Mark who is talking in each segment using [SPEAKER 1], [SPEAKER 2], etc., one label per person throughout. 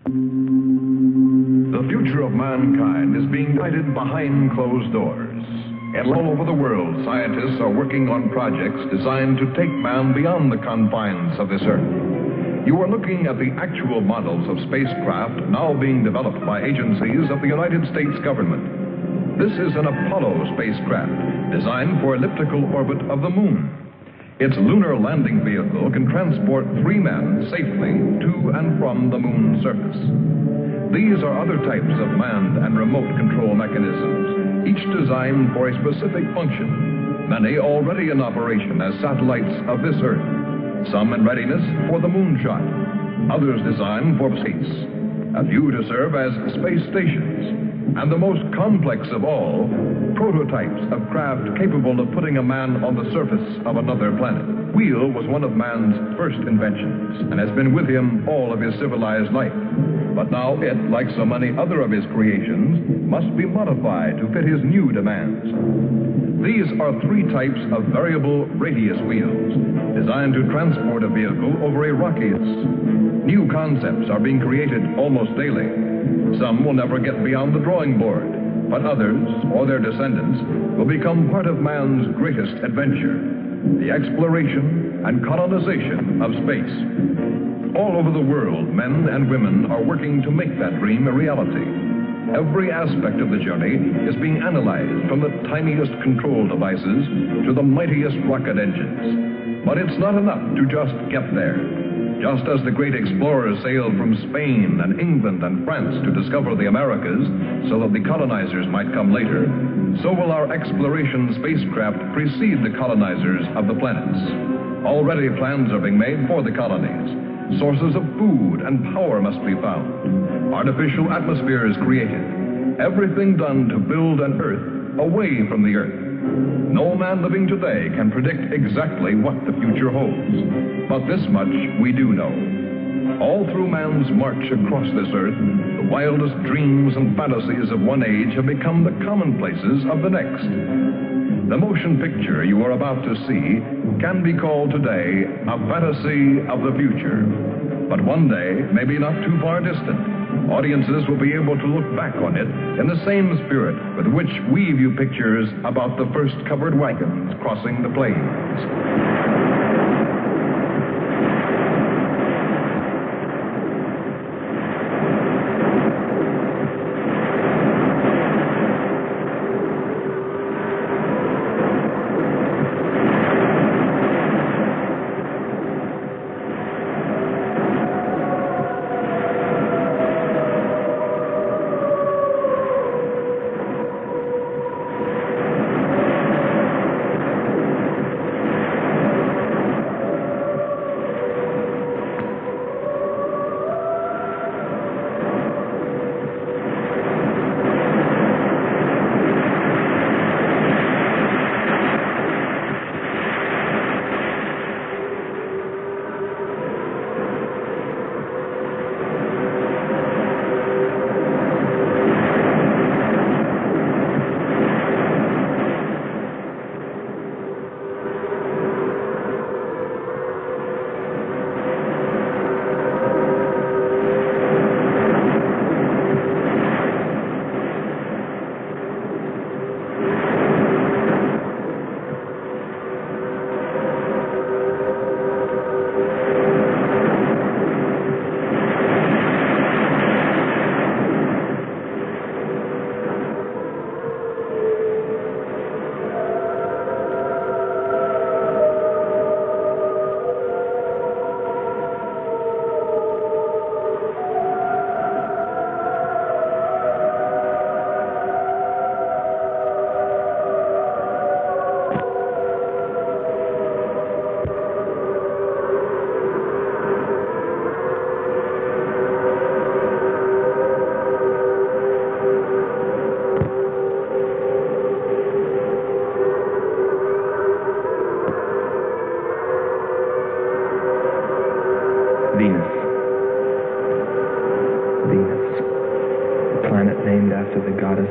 [SPEAKER 1] The future of mankind is being guided behind closed doors. And all over the world, scientists are working on projects designed to take man beyond the confines of this Earth. You are looking at the actual models of spacecraft now being developed by agencies of the United States government. This is an Apollo spacecraft designed for elliptical orbit of the moon. Its lunar landing vehicle can transport 3 men safely to and from the moon's surface. These are other types of manned and remote control mechanisms, each designed for a specific function, many already in operation as satellites of this Earth, some in readiness for the moonshot, others designed for space, a few to serve as space stations, and the most complex of all, prototypes of craft capable of putting a man on the surface of another planet. Wheel was one of man's first inventions and has been with him all of his civilized life. But now it, like so many other of his creations, must be modified to fit his new demands. These are 3 types of variable radius wheels, designed to transport a vehicle over a rocky surface. New concepts are being created almost daily. Some will never get beyond the drawing board, but others, or their descendants, will become part of man's greatest adventure, the exploration and colonization of space. All over the world, men and women are working to make that dream a reality. Every aspect of the journey is being analyzed, from the tiniest control devices to the mightiest rocket engines. But it's not enough to just get there. Just as the great explorers sailed from Spain and England and France to discover the Americas so that the colonizers might come later, so will our exploration spacecraft precede the colonizers of the planets. Already plans are being made for the colonies. Sources of food and power must be found. Artificial atmospheres created. Everything done to build an Earth away from the Earth. No man living today can predict exactly what the future holds. But this much we do know. All through man's march across this Earth, the wildest dreams and fantasies of one age have become the commonplaces of the next. The motion picture you are about to see can be called today a fantasy of the future. But one day, maybe not too far distant, audiences will be able to look back on it in the same spirit with which we view pictures about the first covered wagons crossing the plains.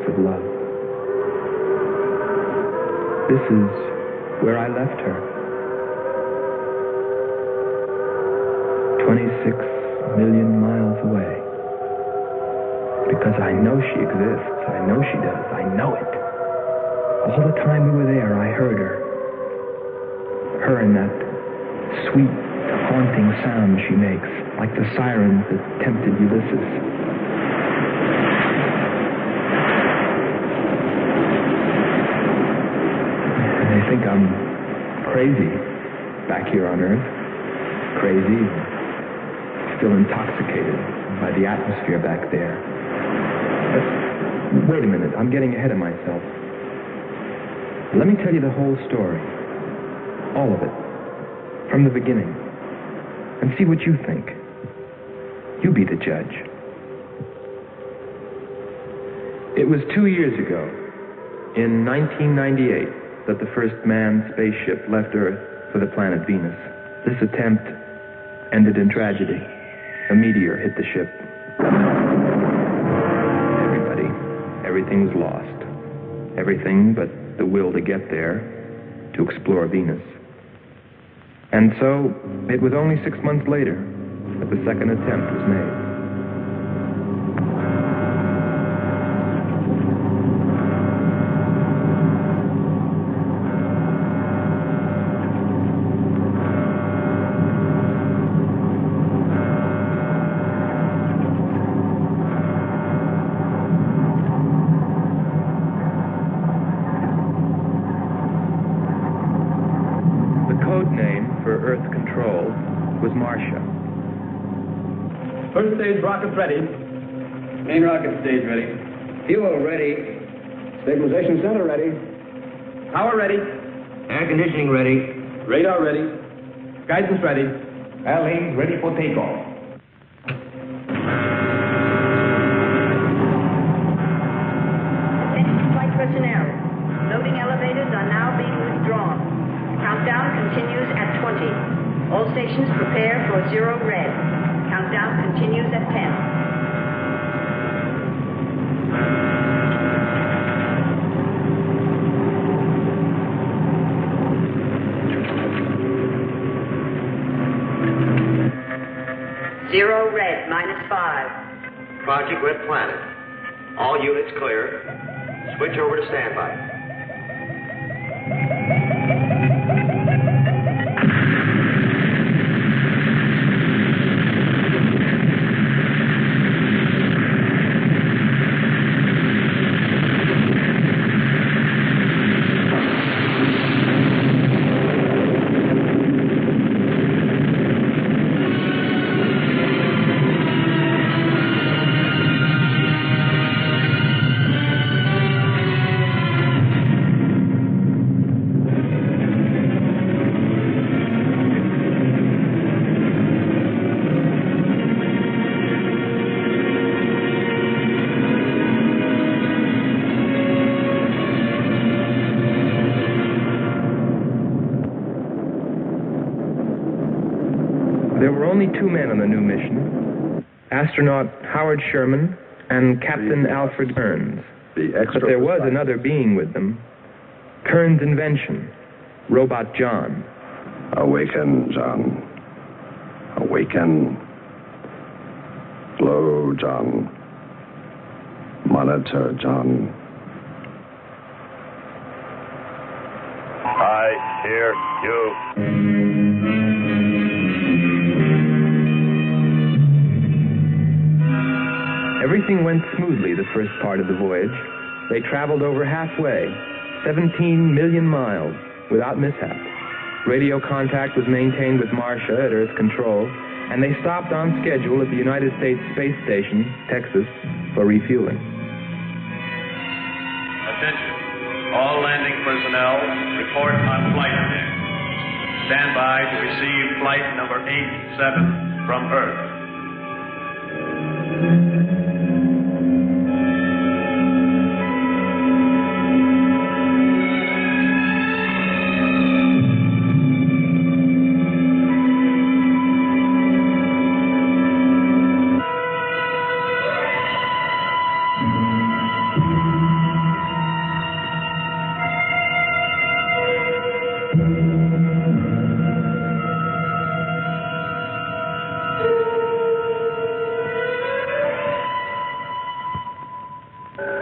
[SPEAKER 2] of love. This is where I left her. 26 million miles away. Because I know she exists. I know she does. I know it. All the time we were there, I heard her. Her and that sweet, haunting sound she makes, like the sirens that tempted Ulysses. They think I'm crazy back here on Earth. Crazy, still intoxicated by the atmosphere back there. But wait a minute, I'm getting ahead of myself. Let me tell you the whole story. All of it. From the beginning. And see what you think. You be the judge. It was 2 years ago, in 1998, that the first manned spaceship left Earth for the planet Venus. This attempt ended in tragedy. A meteor hit the ship. Everything was lost. Everything but the will to get there, to explore Venus. And so, it was only 6 months later that the second attempt was made.
[SPEAKER 3] First stage rockets ready. Main rocket stage ready.
[SPEAKER 4] Fuel ready.
[SPEAKER 3] Stabilization center ready. Power ready.
[SPEAKER 4] Air conditioning ready.
[SPEAKER 3] Radar ready. Guidance ready.
[SPEAKER 1] Airlines ready for takeoff.
[SPEAKER 5] Attention flight personnel. Loading elevators are now being withdrawn. Countdown continues at 20. All stations prepare for 0 red. Countdown continues at 10. Zero red, -5.
[SPEAKER 4] Project Red Planet. All units clear. Switch over to standby.
[SPEAKER 2] There were only 2 men on the new mission, astronaut Howard Sherman and Captain Alfred Kearns. But there was another being with them, Kearns' invention, Robot John.
[SPEAKER 6] Awaken, John. Awaken. Glow, John. Monitor, John.
[SPEAKER 7] I hear you.
[SPEAKER 2] Everything went smoothly the first part of the voyage. They traveled over halfway, 17 million miles, without mishap. Radio contact was maintained with Marcia at Earth Control, and they stopped on schedule at the United States Space Station, Texas, for refueling.
[SPEAKER 7] Attention. All landing personnel report on flight deck. Stand by to receive flight number 87 from Earth.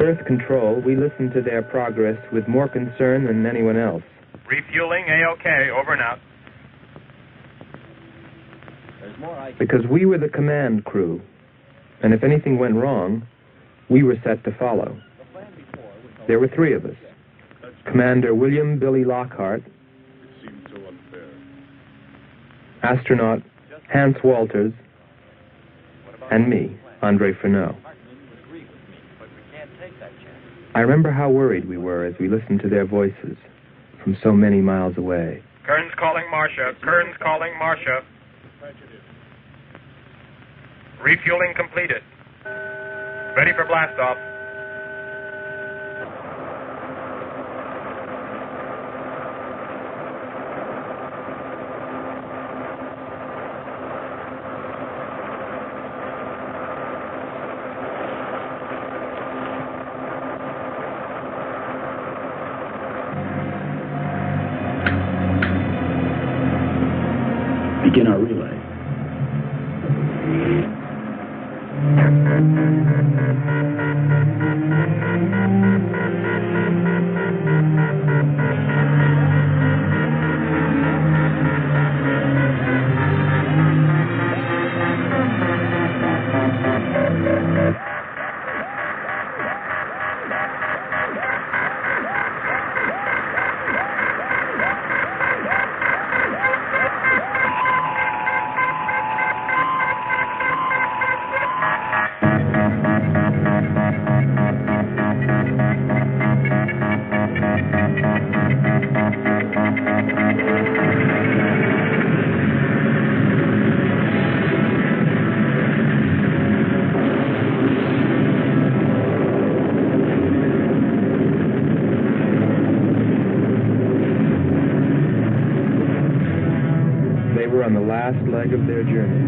[SPEAKER 2] Earth Control, we listened to their progress with more concern than anyone else.
[SPEAKER 8] Refueling A-OK, over and out.
[SPEAKER 2] Because we were the command crew, and if anything went wrong, we were set to follow. There were three of us. Commander William Billy Lockhart, astronaut Hans Walters, and me, Andre Furneaux. I remember how worried we were as we listened to their voices from so many miles away.
[SPEAKER 8] Kern's calling Marcia. Kern's calling Marcia. Refueling completed. Ready for blastoff.
[SPEAKER 9] Begin our relay.
[SPEAKER 2] Leg of their journey.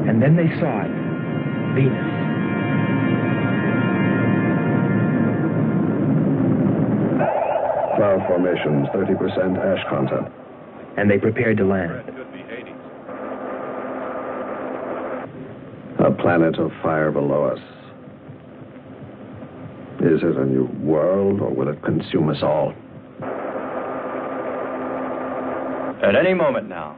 [SPEAKER 2] And then they saw it. Venus.
[SPEAKER 6] Cloud formations, 30% ash content.
[SPEAKER 2] And they prepared to land.
[SPEAKER 6] A planet of fire below us. Is it a new world, or will it consume us all?
[SPEAKER 10] At any moment now.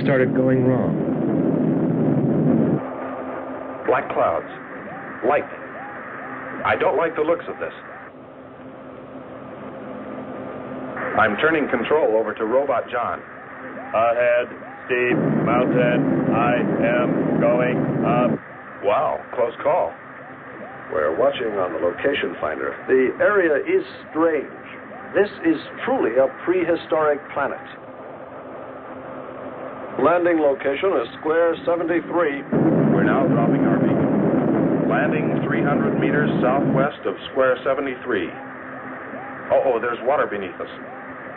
[SPEAKER 2] Started going wrong.
[SPEAKER 11] Black clouds. Lightning. I don't like the looks of this. I'm turning control over to Robot John.
[SPEAKER 7] Ahead, steep mountain. I am going up.
[SPEAKER 11] Wow, close call. We're watching on the location finder. The area is strange. This is truly a prehistoric planet. Landing location is square 73.
[SPEAKER 7] We're now dropping our beacon. Landing 300 meters southwest of square 73. Oh, there's water beneath us.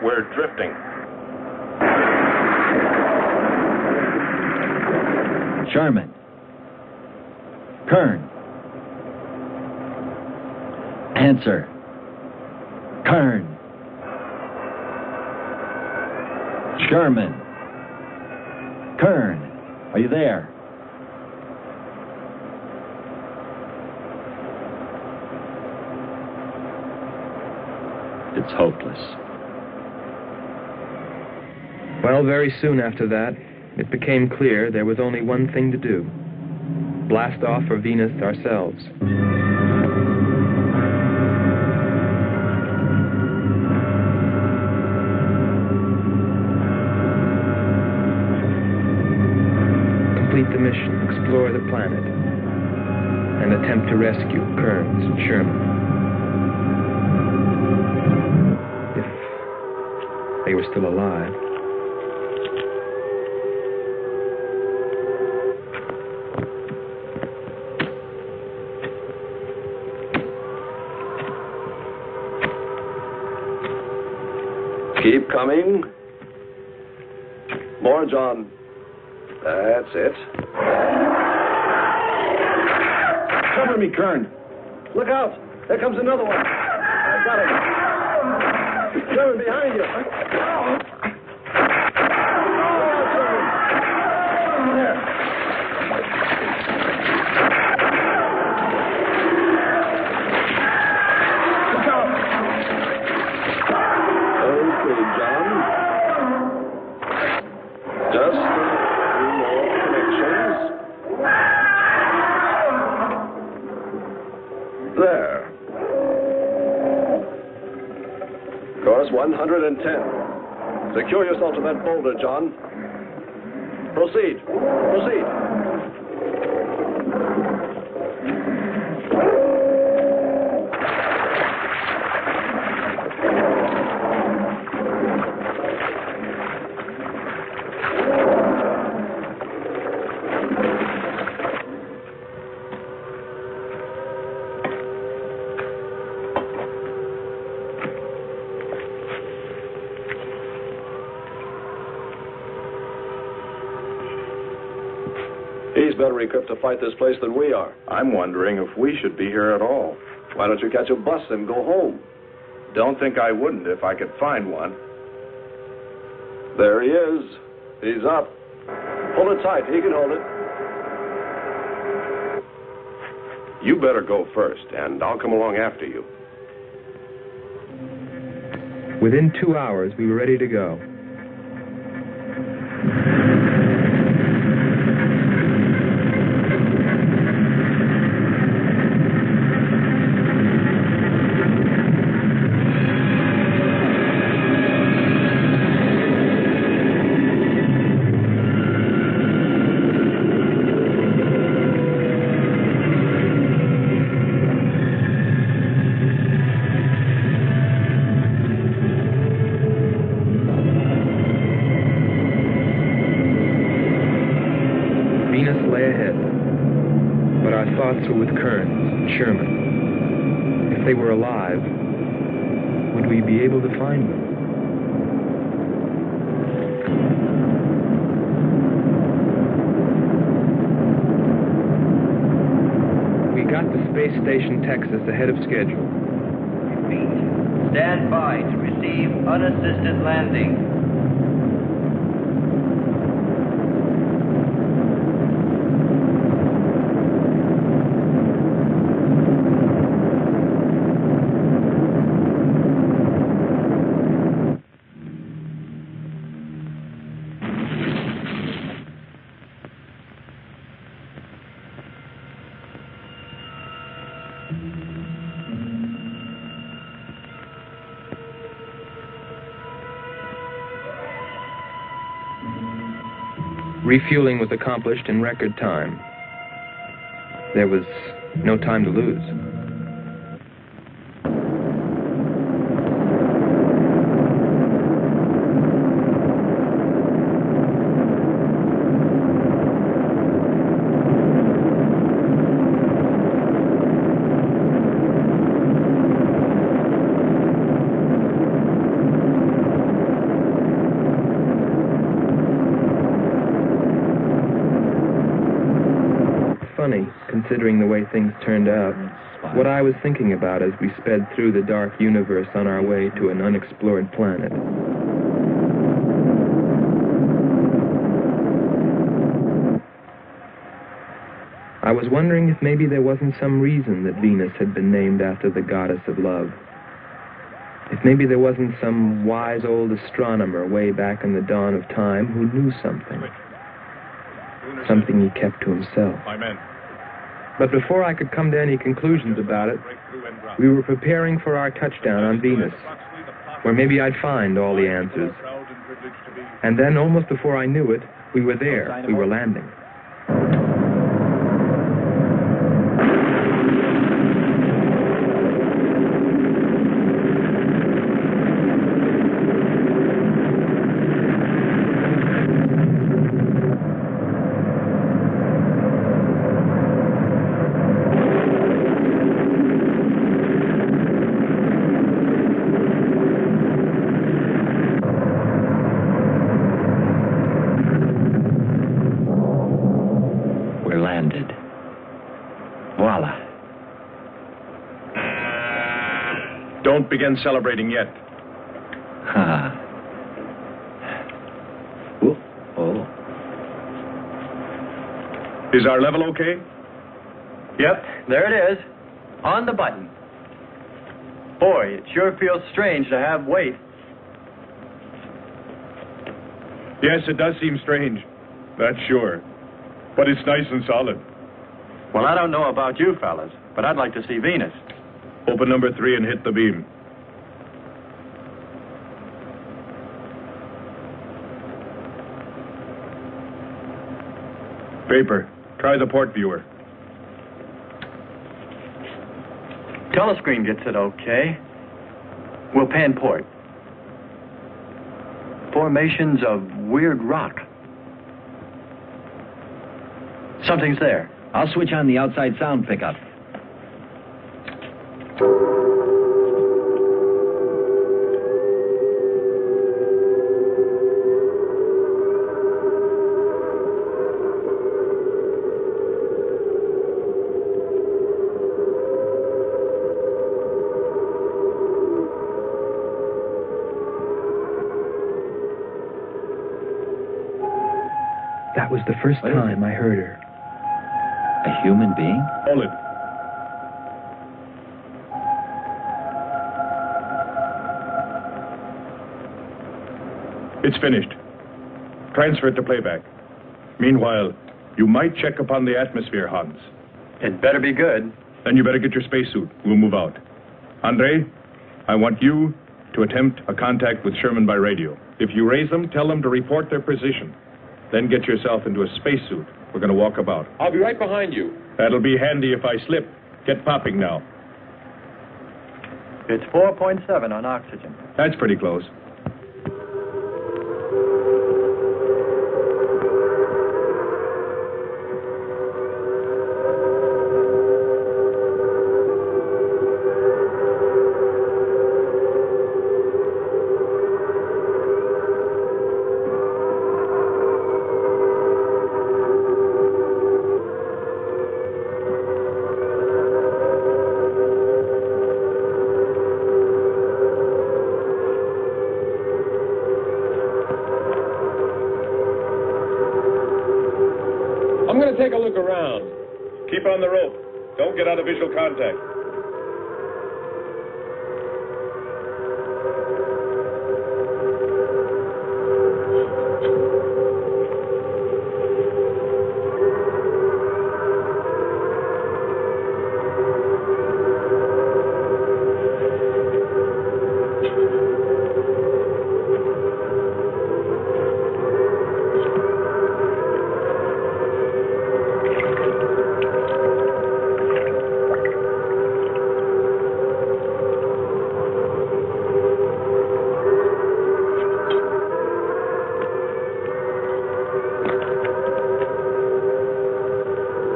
[SPEAKER 7] We're drifting.
[SPEAKER 10] Sherman. Kern. Answer. Kern. Sherman. Kern, are you there? It's hopeless.
[SPEAKER 2] Well, very soon after that, it became clear there was only one thing to do. Blast off for Venus ourselves. explore the planet and attempt to rescue Kearns and Sherman. If they were still alive.
[SPEAKER 11] Keep coming. More, John. That's it.
[SPEAKER 9] Cover me, Kern.
[SPEAKER 11] Look out! There comes another one. I got him. Sherman, behind you. There. Look out! Okay, John. Just a few more connections. There. Course 110. Secure yourself to that boulder, John. Proceed. Proceed. He's better equipped to fight this place than we are.
[SPEAKER 7] I'm wondering if we should be here at all.
[SPEAKER 11] Why don't you catch a bus and go home?
[SPEAKER 7] Don't think I wouldn't if I could find one.
[SPEAKER 11] There he is. He's up. Hold it tight. He can hold it.
[SPEAKER 7] You better go first, and I'll come along after you.
[SPEAKER 2] Within 2 hours, we were ready to go. With Kearns and Sherman. If they were alive, would we be able to find them? We got to Space Station Texas ahead of schedule.
[SPEAKER 12] Repeat. Stand by to receive unassisted landing.
[SPEAKER 2] Refueling was accomplished in record time. There was no time to lose. Considering the way things turned out, what I was thinking about as we sped through the dark universe on our way to an unexplored planet. I was wondering if maybe there wasn't some reason that Venus had been named after the goddess of love. If maybe there wasn't some wise old astronomer way back in the dawn of time who knew something. Something he kept to himself. But before I could come to any conclusions about it, we were preparing for our touchdown on Venus, where maybe I'd find all the answers. And then, almost before I knew it, we were there. We were landing.
[SPEAKER 7] Don't begin celebrating yet.
[SPEAKER 10] Ha. Oh.
[SPEAKER 7] Is our level okay?
[SPEAKER 13] Yep, there it is. On the button. Boy, it sure feels strange to have weight.
[SPEAKER 7] Yes, it does seem strange. That's sure. But it's nice and solid.
[SPEAKER 13] Well, I don't know about you fellas, but I'd like to see Venus.
[SPEAKER 7] Open number 3 and hit the beam. Paper, try the port viewer.
[SPEAKER 13] Telescreen gets it okay. We'll pan port. Formations of weird rock. Something's there.
[SPEAKER 10] I'll switch on the outside sound pickup.
[SPEAKER 2] That was the first time I heard her.
[SPEAKER 10] A human being?
[SPEAKER 7] Hold it. It's finished. Transfer it to playback. Meanwhile, you might check upon the atmosphere, Hans.
[SPEAKER 13] It better be good.
[SPEAKER 7] Then you better get your spacesuit. We'll move out. Andre, I want you to attempt a contact with Sherman by radio. If you raise them, tell them to report their position. Then get yourself into a spacesuit. We're going to walk about.
[SPEAKER 9] I'll be right behind you.
[SPEAKER 7] That'll be handy if I slip. Get popping now.
[SPEAKER 13] It's 4.7 on oxygen.
[SPEAKER 7] That's pretty close.
[SPEAKER 9] Take a look around.
[SPEAKER 7] Keep on the rope. Don't get out of visual contact.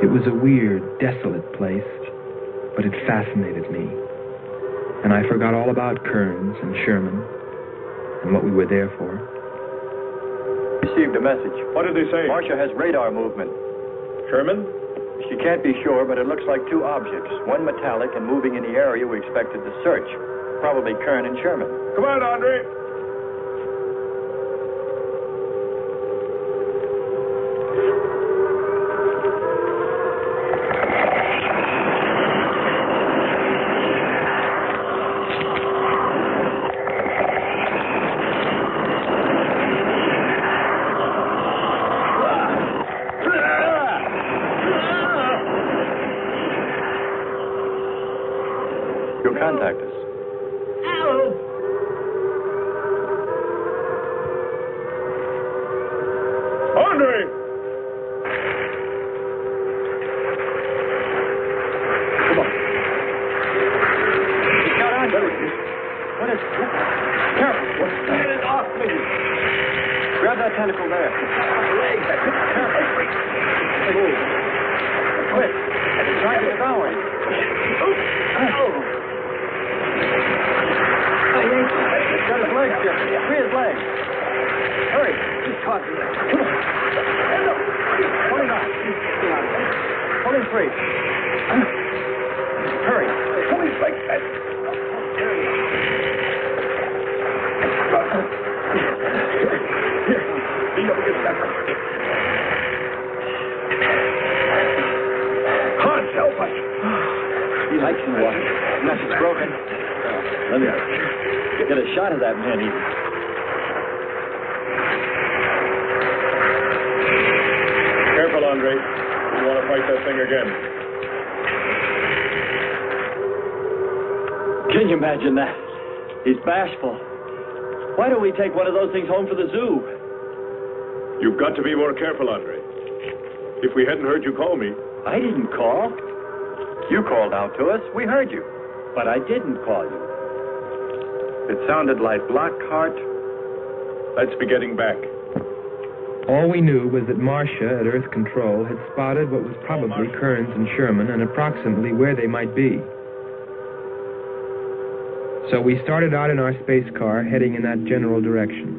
[SPEAKER 2] It was a weird, desolate place, but it fascinated me. And I forgot all about Kearns and Sherman and what we were there for.
[SPEAKER 13] Received a message.
[SPEAKER 7] What did they say?
[SPEAKER 13] Marcia has radar movement.
[SPEAKER 7] Sherman?
[SPEAKER 13] She can't be sure, but it looks like two objects. One metallic and moving in the area we expected to search. Probably Kern and Sherman.
[SPEAKER 7] Come on, Andre.
[SPEAKER 13] You'll contact us.
[SPEAKER 7] Andre!
[SPEAKER 13] Come on. He's got Andre. What is... Careful. Get it off me. Grab that tentacle there. Legs. Careful. Move. Quick. Try to devour him. He's got his legs here. Free his legs. Hurry. He's caught. Come on. Pull him out. Pull him free. Hurry. Pull his legs. There he is. It's broken.
[SPEAKER 10] Let me get a shot of that man.
[SPEAKER 7] Careful, Andre. You want to fight that thing again.
[SPEAKER 10] Can you imagine that? He's bashful. Why don't we take one of those things home for the zoo?
[SPEAKER 7] You've got to be more careful, Andre. If we hadn't heard you call me...
[SPEAKER 10] I didn't call. You called out to us. We heard you. But I didn't call you.
[SPEAKER 13] It sounded like Lockhart.
[SPEAKER 7] Let's be getting back.
[SPEAKER 2] All we knew was that Marcia at Earth Control had spotted what was probably Kearns and Sherman and approximately where they might be. So we started out in our space car, heading in that general direction,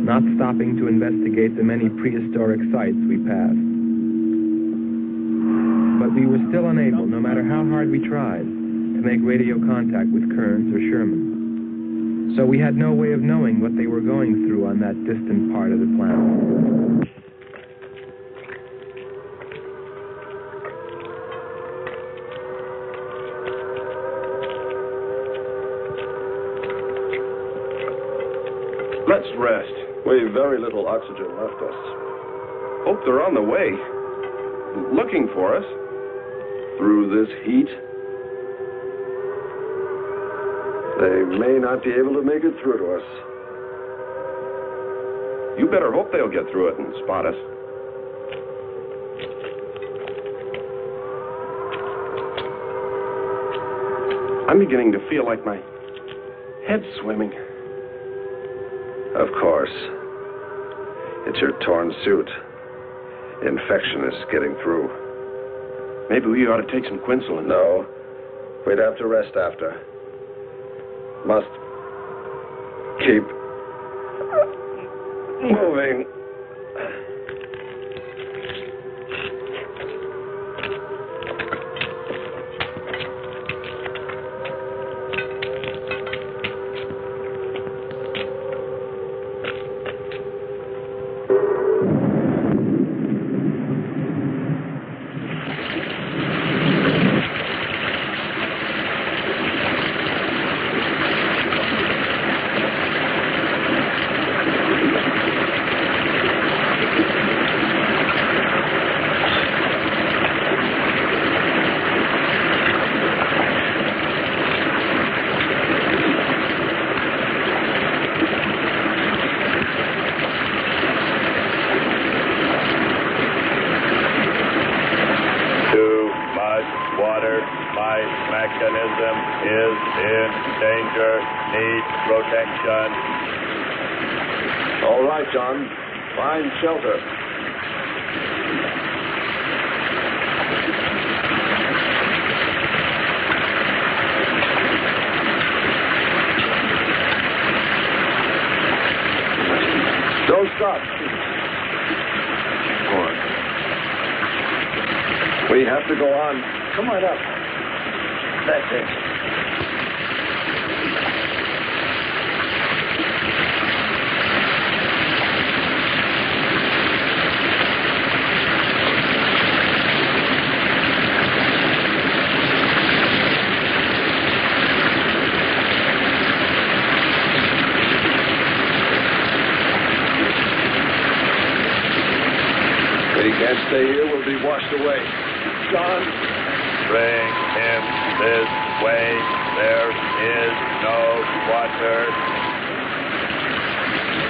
[SPEAKER 2] not stopping to investigate the many prehistoric sites we passed. But we were still unable, no matter how hard we tried, to make radio contact with Kearns or Sherman. So we had no way of knowing what they were going through on that distant part of the planet.
[SPEAKER 11] Let's rest. We've very little oxygen left us. Hope they're on the way. Looking for us. Through this heat. They may not be able to make it through to us. You better hope they'll get through it and spot us. I'm beginning to feel like my head's swimming. Of course. It's your torn suit. Infection is getting through. Maybe we ought to take some quinsulin. No. We'd have to rest after. Must keep moving. Shelter. Don't stop. Go on. We have to go on. Come on up. That's it. Can't stay here, we'll be washed away. John?
[SPEAKER 8] Bring him this way. There is no water.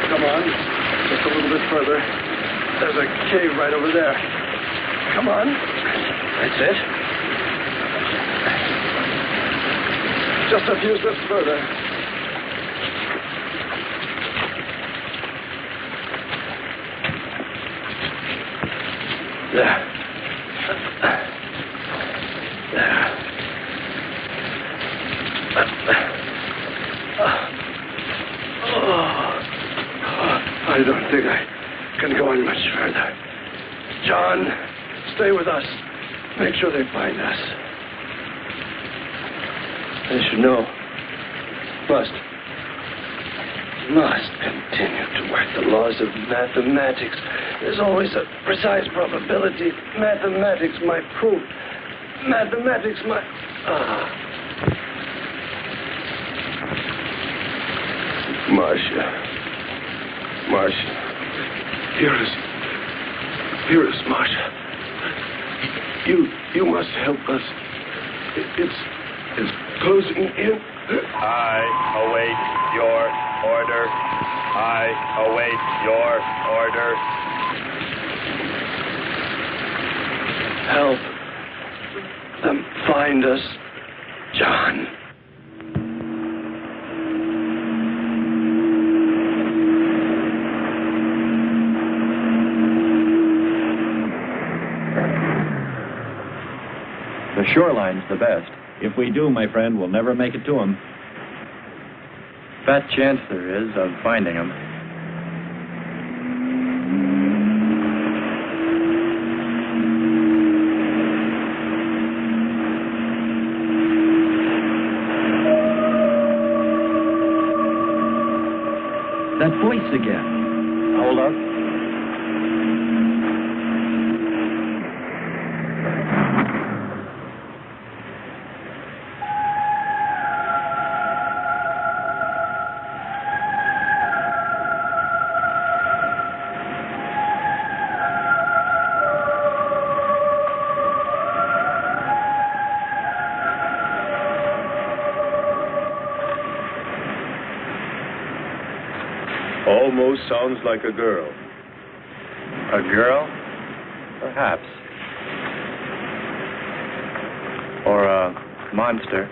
[SPEAKER 11] Come on. Just a little bit further. There's a cave right over there. Come on. That's it. Just a few steps further. There. There. I don't think I can go on much further. John, stay with us. Make sure they find us. They should know. Must continue to work the laws of mathematics. There's always a precise probability. Mathematics might prove. Mathematics might... Closing in.
[SPEAKER 8] I await your order. I await your order.
[SPEAKER 11] Help them find us, John.
[SPEAKER 13] The shoreline's the best.
[SPEAKER 10] If we do, my friend, we'll never make it to him.
[SPEAKER 13] Fat chance there is of finding him.
[SPEAKER 10] That voice again.
[SPEAKER 13] Hold up.
[SPEAKER 7] Almost sounds like a girl.
[SPEAKER 13] A girl? Perhaps. Or a monster.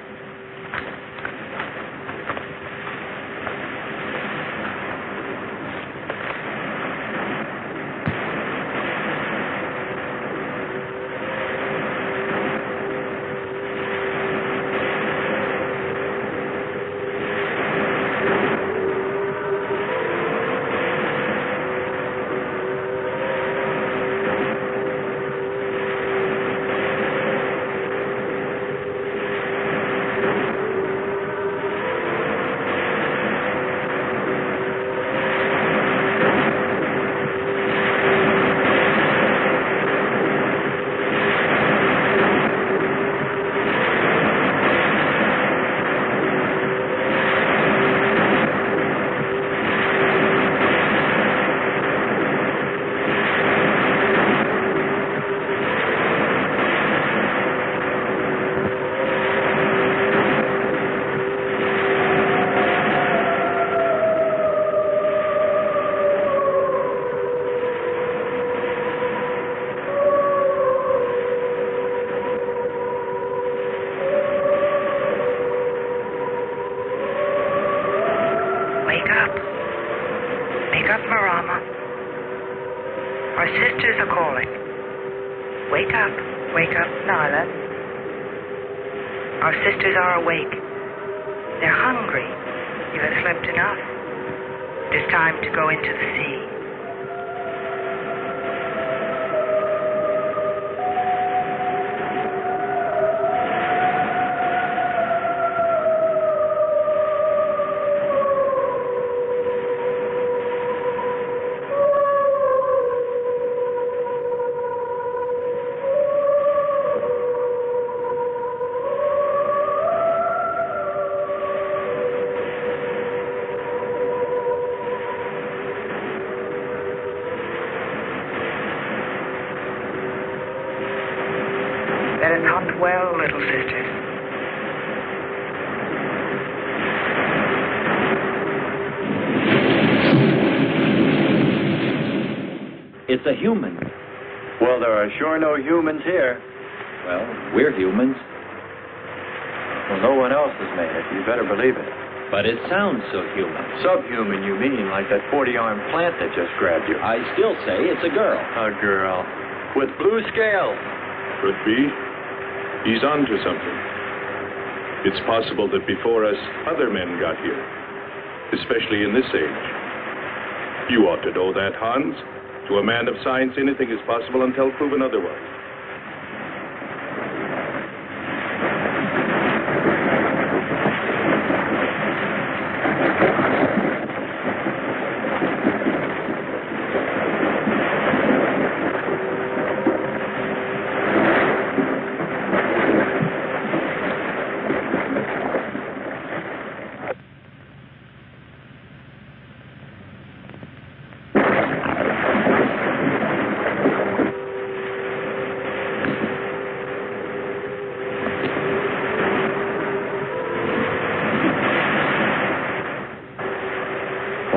[SPEAKER 10] It's a human.
[SPEAKER 13] Well, there are sure no humans here.
[SPEAKER 10] Well, we're humans.
[SPEAKER 13] Well, no one else has made it. You better believe it.
[SPEAKER 10] But it sounds so human.
[SPEAKER 13] Subhuman, you mean, like that 40-armed plant that just grabbed you.
[SPEAKER 10] I still say it's a girl.
[SPEAKER 13] A girl. With blue scales.
[SPEAKER 7] Could be. He's onto something. It's possible that before us, other men got here. Especially in this age. You ought to know that, Hans. To a man of science, anything is possible until proven otherwise.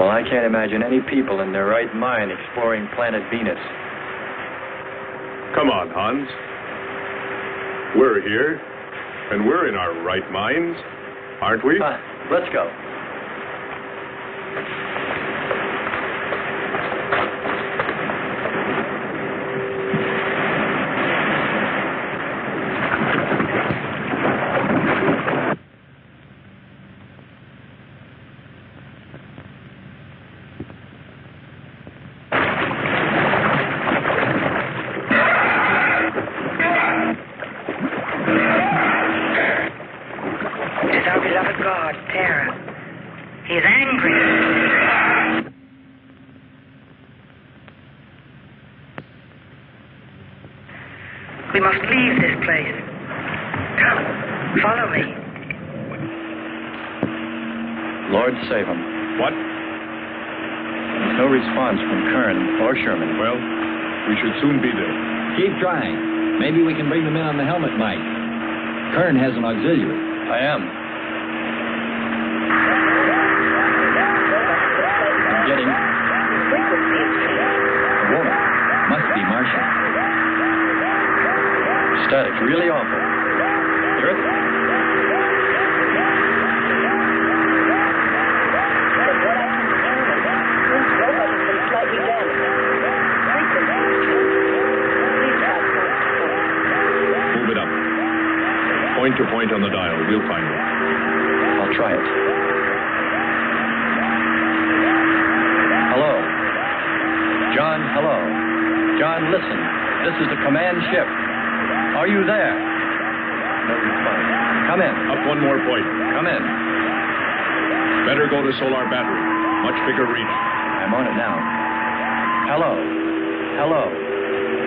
[SPEAKER 13] Well, I can't imagine any people in their right mind exploring planet Venus.
[SPEAKER 7] Come on, Hans. We're here, and we're in our right minds, aren't we?
[SPEAKER 13] Let's go.
[SPEAKER 5] We must leave this place. Come, follow me.
[SPEAKER 13] Lord save him.
[SPEAKER 7] What?
[SPEAKER 13] There's no response from Kern or Sherman.
[SPEAKER 7] Well, we should soon be there.
[SPEAKER 14] Keep trying. Maybe we can bring them in on the helmet mic. Kern has an auxiliary.
[SPEAKER 13] I am. I'm getting... A woman.
[SPEAKER 14] Must be Martian.
[SPEAKER 13] Static, really awful. Hear it?
[SPEAKER 7] Move it up. Point to point on the dial. We'll find it.
[SPEAKER 13] I'll try it. Hello. John, hello. John, listen. This is the command ship. Are you there? No response. Come in.
[SPEAKER 7] Up one more point.
[SPEAKER 13] Come in.
[SPEAKER 7] Better go to solar battery. Much bigger reach.
[SPEAKER 13] I'm on it now. Hello. Hello.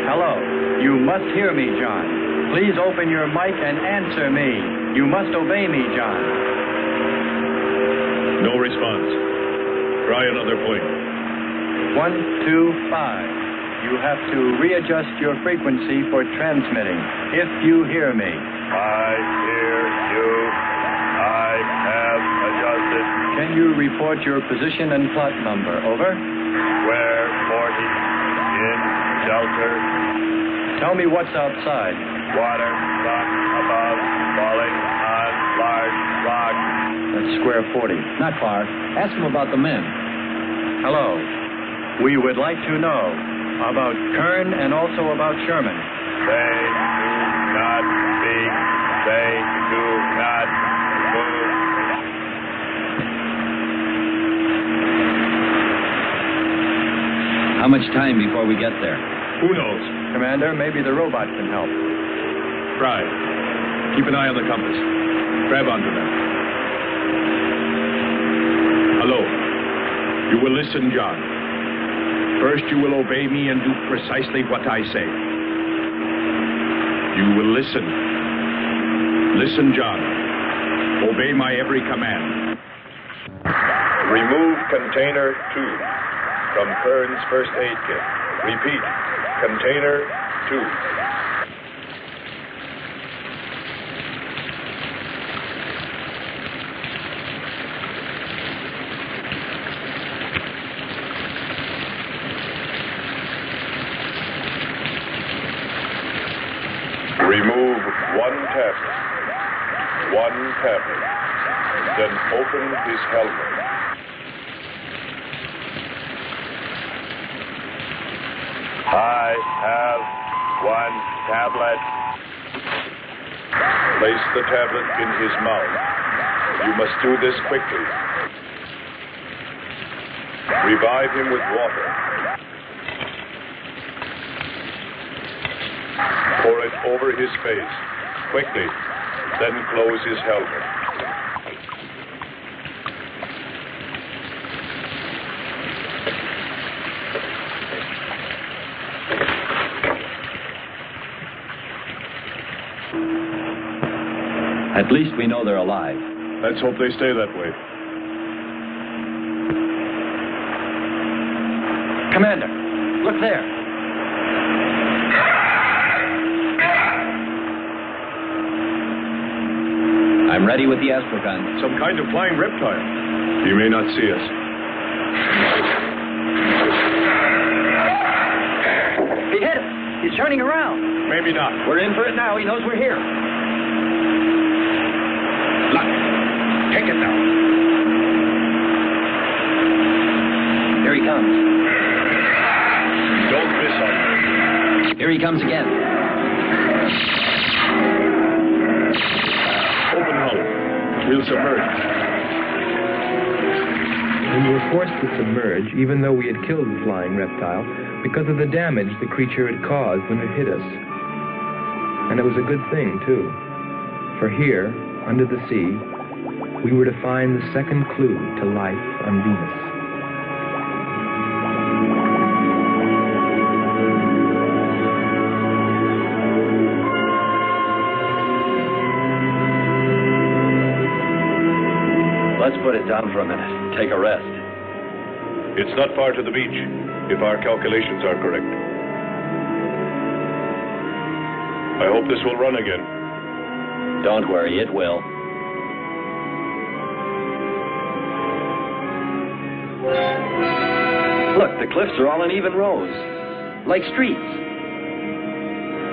[SPEAKER 13] Hello. You must hear me, John. Please open your mic and answer me. You must obey me, John.
[SPEAKER 7] No response. Try another point.
[SPEAKER 13] 1, 2, 5. You have to readjust your frequency for transmitting, if you hear me.
[SPEAKER 8] I hear you. I have adjusted.
[SPEAKER 13] Can you report your position and plot number? Over.
[SPEAKER 8] Square 40. In shelter.
[SPEAKER 13] Tell me what's outside.
[SPEAKER 8] Water, sun above, falling on large rock.
[SPEAKER 13] That's square 40.
[SPEAKER 14] Not far. Ask him about the men.
[SPEAKER 13] Hello. We would like to know about Kern and also about Sherman.
[SPEAKER 8] They do not speak. They do not move.
[SPEAKER 14] How much time before we get there?
[SPEAKER 7] Who knows?
[SPEAKER 13] Commander, maybe the robot can help.
[SPEAKER 7] Try. Keep an eye on the compass. Grab onto them. Hello. You will listen, John. First, you will obey me and do precisely what I say. You will listen. Listen, John. Obey my every command. Remove container 2 from Kern's first aid kit. Repeat. Container 2. Remove one tablet. One tablet. Then open his helmet. I have one tablet. Place the tablet in his mouth. You must do this quickly. Revive him with water. Pour it over his face. Quickly. Then close his helmet.
[SPEAKER 14] At least we know they're alive.
[SPEAKER 7] Let's hope they stay that way.
[SPEAKER 13] Commander, look there.
[SPEAKER 14] I'm ready with the astrogun.
[SPEAKER 7] Some kind of flying reptile. He may not see us.
[SPEAKER 10] He hit us. He's turning around.
[SPEAKER 7] Maybe not.
[SPEAKER 14] We're in for it now. He knows we're here.
[SPEAKER 7] Look, take it now.
[SPEAKER 14] Here he comes.
[SPEAKER 7] Don't miss him.
[SPEAKER 14] Here he comes again.
[SPEAKER 7] Open hull. We'll submerge.
[SPEAKER 2] We were forced to submerge, even though we had killed the flying reptile, because of the damage the creature had caused when it hit us. And it was a good thing, too. For here, under the sea, we were to find the second clue to life on Venus.
[SPEAKER 10] Let's put it down for a minute. Take a rest.
[SPEAKER 7] It's not far to the beach, if our calculations are correct. I hope this will run again.
[SPEAKER 14] Don't worry, it will.
[SPEAKER 10] Look, the cliffs are all in even rows, like streets.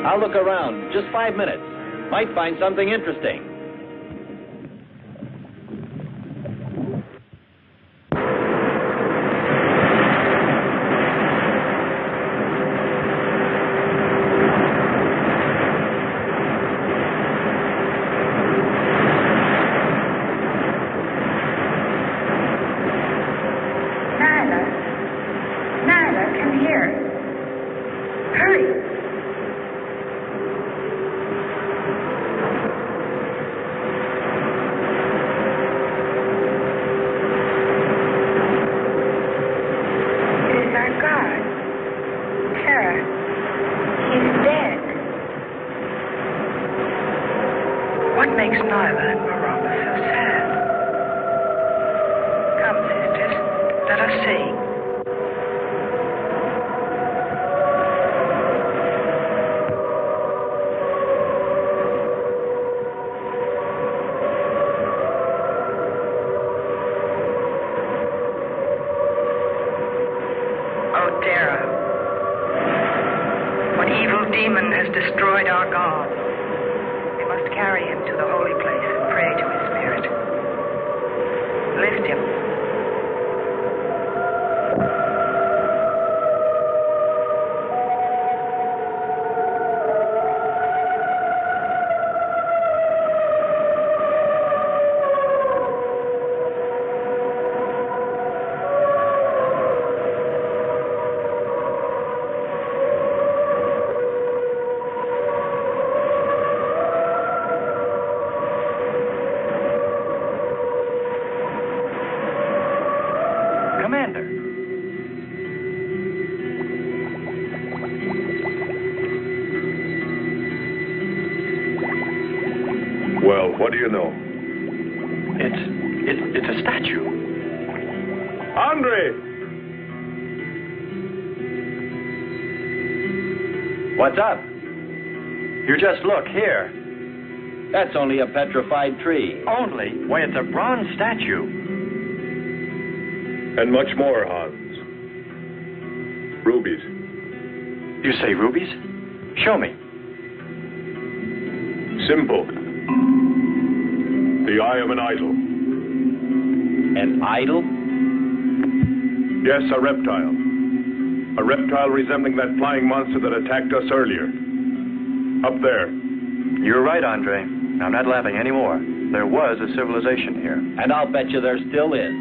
[SPEAKER 14] I'll look around. Just 5 minutes. Might find something interesting.
[SPEAKER 7] Well, what do you know?
[SPEAKER 10] It's a statue.
[SPEAKER 7] Andre!
[SPEAKER 10] What's up? You just look here.
[SPEAKER 14] That's only a petrified tree.
[SPEAKER 10] Only? Why, it's a bronze statue.
[SPEAKER 7] And much more, Hans. Rubies.
[SPEAKER 10] You say rubies? Show me.
[SPEAKER 7] Simple. The eye of an idol.
[SPEAKER 14] An idol?
[SPEAKER 7] Yes, a reptile. A reptile resembling that flying monster that attacked us earlier. Up there.
[SPEAKER 10] You're right, Andre. I'm not laughing anymore. There was a civilization here.
[SPEAKER 14] And I'll bet you there still is.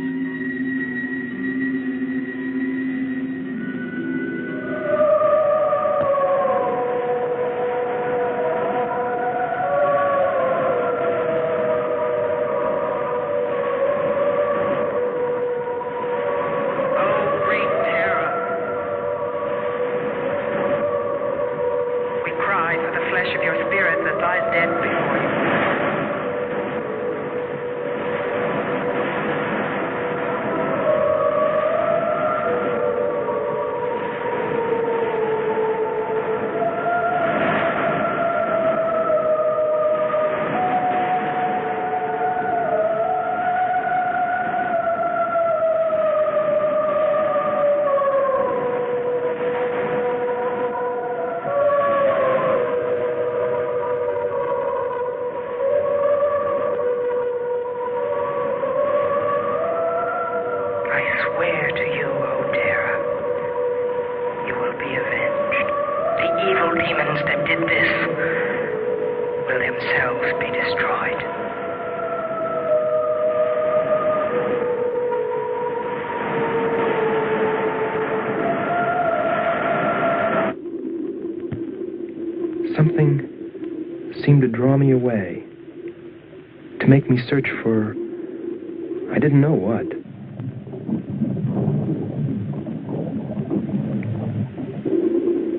[SPEAKER 15] swear to you, O Terra, you will be avenged. The evil demons that did this will themselves be destroyed.
[SPEAKER 2] Something seemed to draw me away, to make me search for, I didn't know what.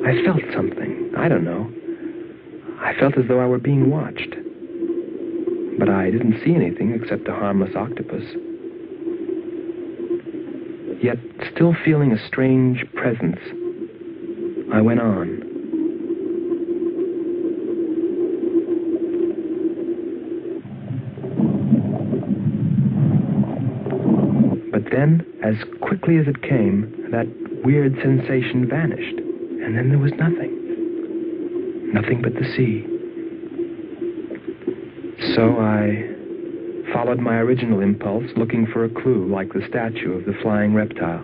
[SPEAKER 2] I felt something, I don't know. I felt as though I were being watched. But I didn't see anything except a harmless octopus. Yet, still feeling a strange presence, I went on. But then, as quickly as it came, that weird sensation vanished. And then there was nothing. Nothing but the sea. So I followed my original impulse, looking for a clue like the statue of the flying reptile.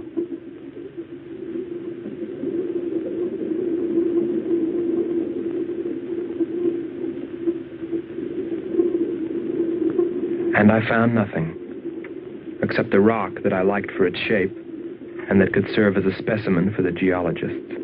[SPEAKER 2] And I found nothing, except a rock that I liked for its shape and that could serve as a specimen for the geologists.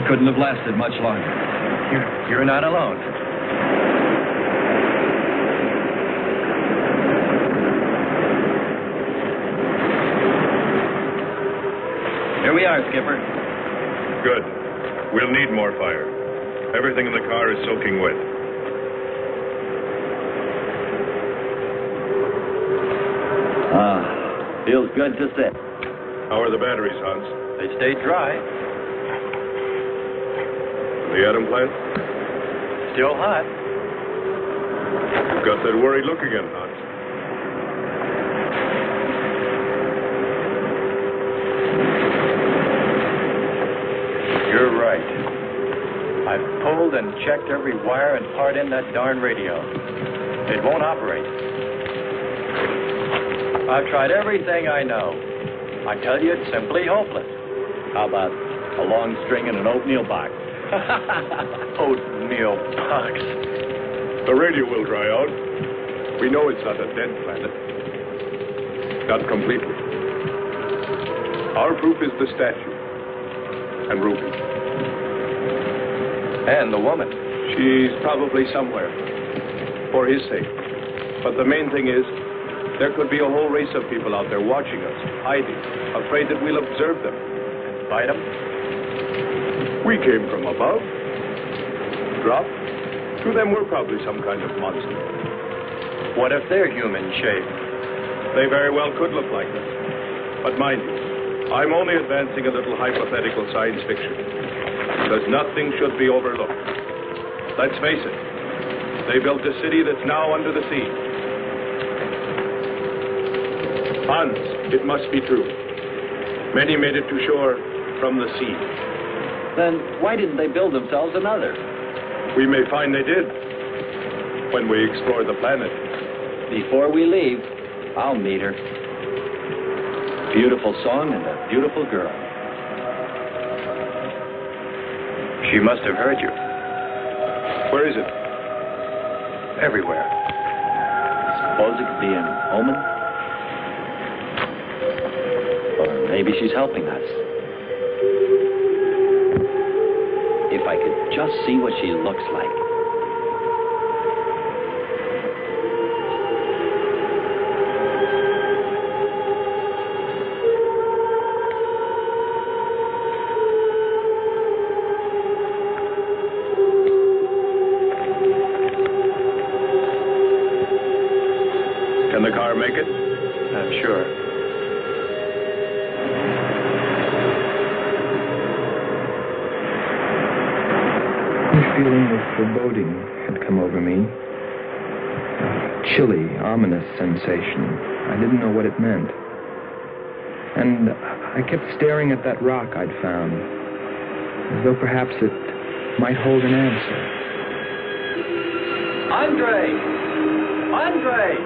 [SPEAKER 14] Couldn't have lasted much longer.
[SPEAKER 12] You're not alone. Here we are, Skipper.
[SPEAKER 7] Good. We'll need more fire. Everything in the car is soaking wet.
[SPEAKER 12] Feels good to sit.
[SPEAKER 7] How are the batteries, Hans?
[SPEAKER 12] They stayed dry.
[SPEAKER 7] The atom plant?
[SPEAKER 12] Still hot.
[SPEAKER 7] You've got that worried look again, Hans.
[SPEAKER 12] You're right. I've pulled and checked every wire and part in that darn radio. It won't operate. I've tried everything I know. I tell you, it's simply hopeless. How about a long string and an oatmeal box? Oatmeal box.
[SPEAKER 7] The radio will dry out. We know it's not a dead planet. Not completely. Our proof is the statue. And Ruby.
[SPEAKER 12] And the woman.
[SPEAKER 7] She's probably somewhere. For his sake. But the main thing is, there could be a whole race of people out there watching us, hiding, afraid that we'll observe them.
[SPEAKER 12] Fight them?
[SPEAKER 7] We came from above. Dropped. To them, we're probably some kind of monster.
[SPEAKER 12] What if they're human shaped?
[SPEAKER 7] They very well could look like us. But mind you, I'm only advancing a little hypothetical science fiction. Because nothing should be overlooked. Let's face it. They built a city that's now under the sea. Hans, it must be true. Many made it to shore from the sea.
[SPEAKER 14] Then why didn't they build themselves another?
[SPEAKER 7] We may find they did when we explore the planet.
[SPEAKER 14] Before we leave, I'll meet her. Beautiful song and a beautiful girl.
[SPEAKER 12] She must have heard you.
[SPEAKER 7] Where is it?
[SPEAKER 12] Everywhere.
[SPEAKER 14] Suppose it could be an omen? Or maybe she's helping us. If I could just see what she looks like.
[SPEAKER 7] Can the car make it?
[SPEAKER 12] I'm sure.
[SPEAKER 2] A feeling of foreboding had come over me. A chilly, ominous sensation. I didn't know what it meant. And I kept staring at that rock I'd found, as though perhaps it might hold an answer.
[SPEAKER 10] Andre! Andre!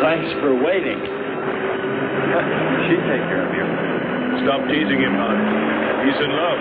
[SPEAKER 10] Thanks for waiting.
[SPEAKER 12] She'd take care of you.
[SPEAKER 7] Stop teasing him, Hans. He's in love.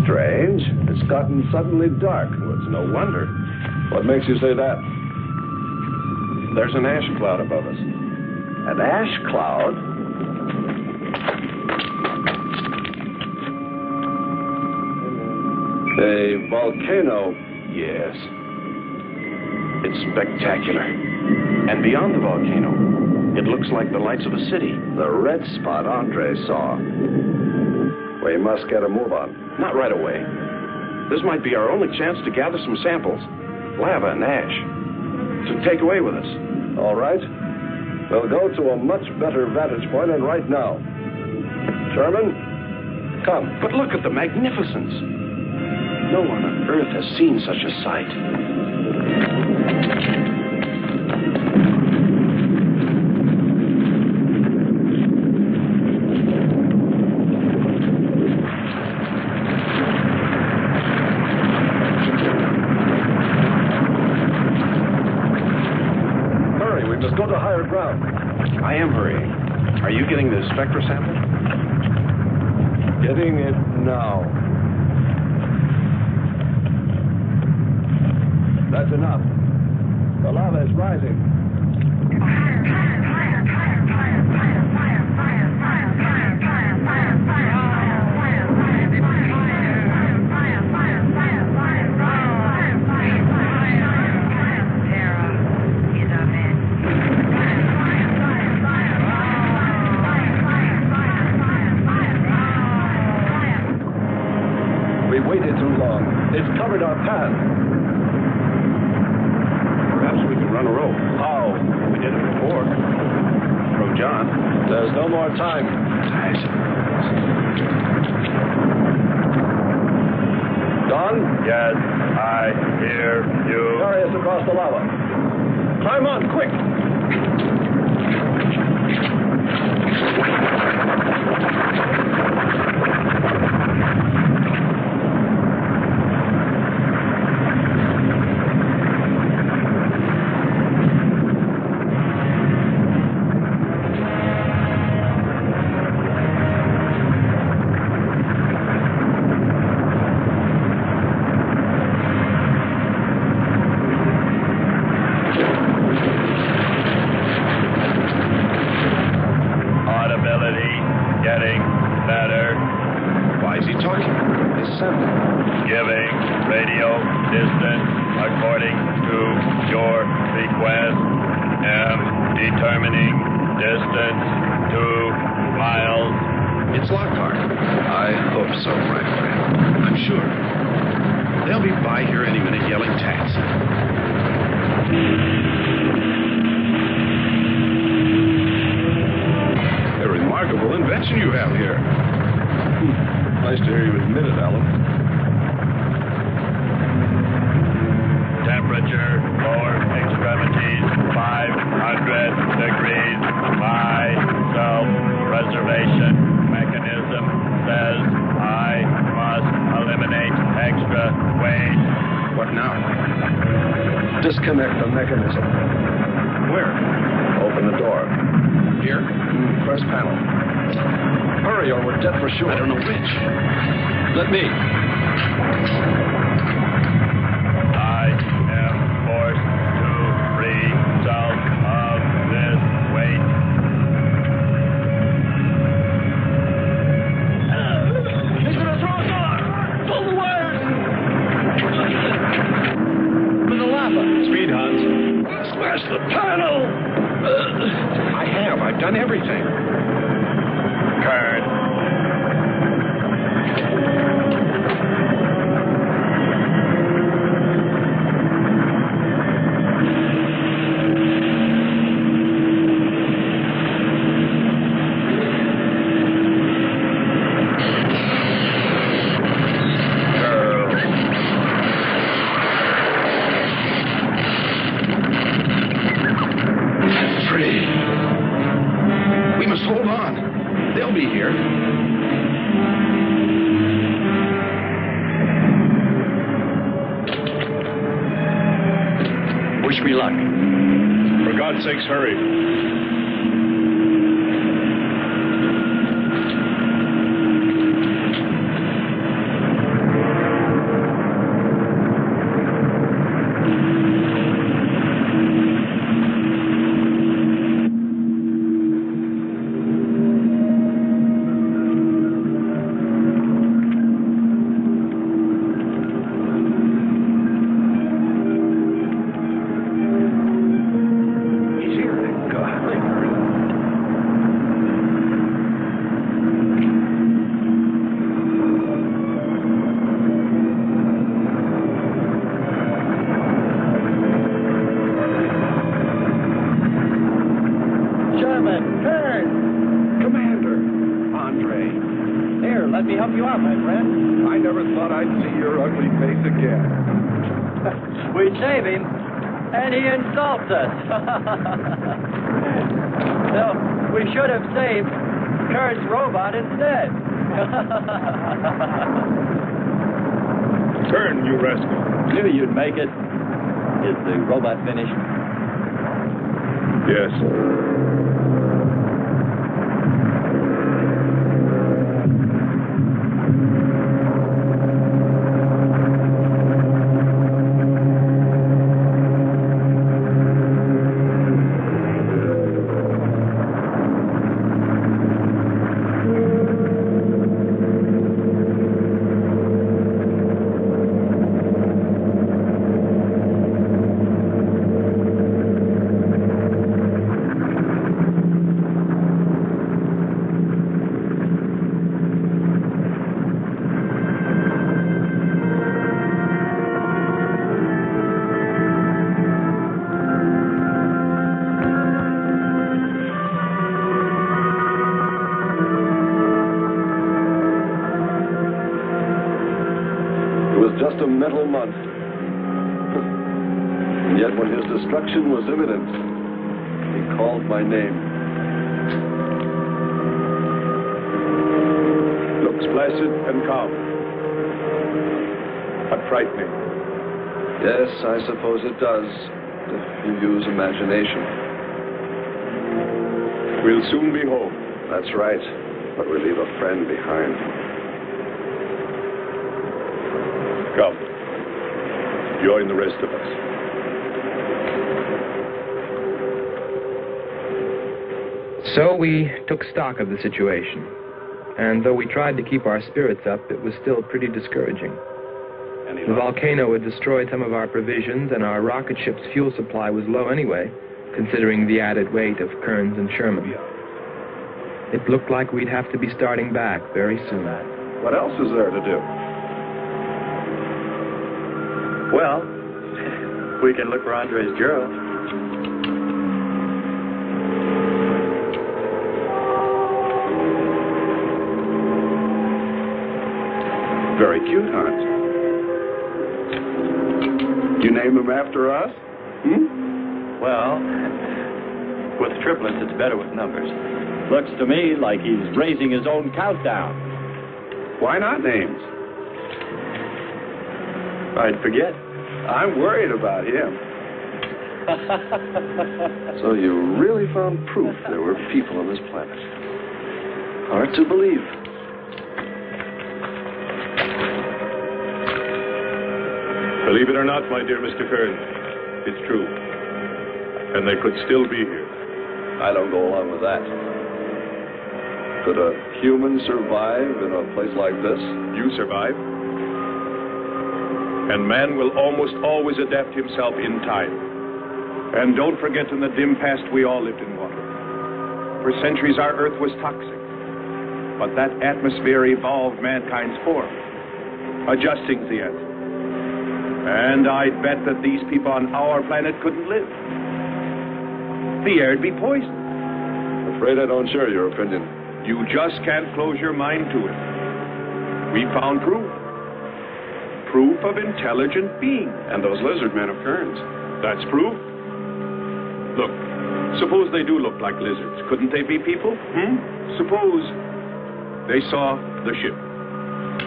[SPEAKER 11] Strange. It's gotten suddenly dark. Well, it's no wonder.
[SPEAKER 7] What makes you say that?
[SPEAKER 11] There's an ash cloud above us. An ash cloud? A volcano. Yes. It's spectacular. And beyond the volcano, it looks like the lights of a city. The red spot Andre saw. We must get a move on.
[SPEAKER 16] Not right away. This might be our only chance to gather some samples. Lava and ash. To take away with us.
[SPEAKER 11] All right. We'll go to a much better vantage point, and right now. Sherman, come.
[SPEAKER 16] But look at the magnificence. No one on Earth has seen such a sight.
[SPEAKER 11] Hurry, we must go to higher ground.
[SPEAKER 16] I am hurrying. Are you getting the spectra sample?
[SPEAKER 11] Getting it now. That's enough. The lava is rising. We waited too long. It's covered our path.
[SPEAKER 16] Perhaps we can run a rope.
[SPEAKER 11] How?
[SPEAKER 16] We did it before. Throw John.
[SPEAKER 11] There's no more time. Don?
[SPEAKER 8] Yes, I hear you.
[SPEAKER 11] Carry us across the lava. Climb on, quick! Disconnect the mechanism.
[SPEAKER 16] Where?
[SPEAKER 11] Open the door.
[SPEAKER 16] Here?
[SPEAKER 11] First panel. Hurry or we're dead for sure.
[SPEAKER 16] I don't know which.
[SPEAKER 11] Let me.
[SPEAKER 8] I am forced to free myself of this weight.
[SPEAKER 13] He's gonna throw us off! Pull the wires!
[SPEAKER 16] With the lava.
[SPEAKER 8] Speed, Hans.
[SPEAKER 16] Smash the panel! I've done everything.
[SPEAKER 8] Kern.
[SPEAKER 7] Hurry.
[SPEAKER 10] me help you out, my friend.
[SPEAKER 17] I never thought I'd see your ugly face again.
[SPEAKER 10] We save him, and he insults us. So, we should have saved Kurt's robot instead.
[SPEAKER 7] Turn, you rascal.
[SPEAKER 10] Knew you'd make it. Is the robot finished?
[SPEAKER 7] Yes.
[SPEAKER 11] Just a mental month. And yet when his destruction was imminent, he called my name.
[SPEAKER 7] Looks placid and calm. But frightening.
[SPEAKER 11] Yes, I suppose it does, if you use imagination.
[SPEAKER 7] We'll soon be home.
[SPEAKER 11] That's right, but we leave a friend behind.
[SPEAKER 7] Come. Join the rest of us.
[SPEAKER 2] So we took stock of the situation. And though we tried to keep our spirits up, it was still pretty discouraging. The volcano had destroyed some of our provisions, and our rocket ship's fuel supply was low anyway, considering the added weight of Kearns and Sherman. It looked like we'd have to be starting back very soon.
[SPEAKER 16] What else is there to do?
[SPEAKER 12] Well, we can look for Andre's girl.
[SPEAKER 16] Very cute, Hans. You name him after us?
[SPEAKER 12] Well, with triplets, it's better with numbers. Looks to me like he's raising his own countdown.
[SPEAKER 16] Why not names?
[SPEAKER 12] I'd forget.
[SPEAKER 16] I'm worried about him.
[SPEAKER 11] So you really found proof there were people on this planet. Hard to believe.
[SPEAKER 7] Believe it or not, my dear Mr. Kearns, it's true. And they could still be here.
[SPEAKER 11] I don't go along with that. Could a human survive in a place like this?
[SPEAKER 7] You survive. And man will almost always adapt himself in time. And don't forget, in the dim past, we all lived in water. For centuries, our Earth was toxic. But that atmosphere evolved mankind's form, adjusting the Earth. And I'd bet that these people on our planet couldn't live. The air'd be poisoned.
[SPEAKER 11] Afraid I don't share your opinion.
[SPEAKER 7] You just can't close your mind to it. We found proof. Proof of intelligent being.
[SPEAKER 16] And those lizard men of Kearns.
[SPEAKER 7] That's proof. Look, suppose they do look like lizards. Couldn't they be people? Suppose they saw the ship,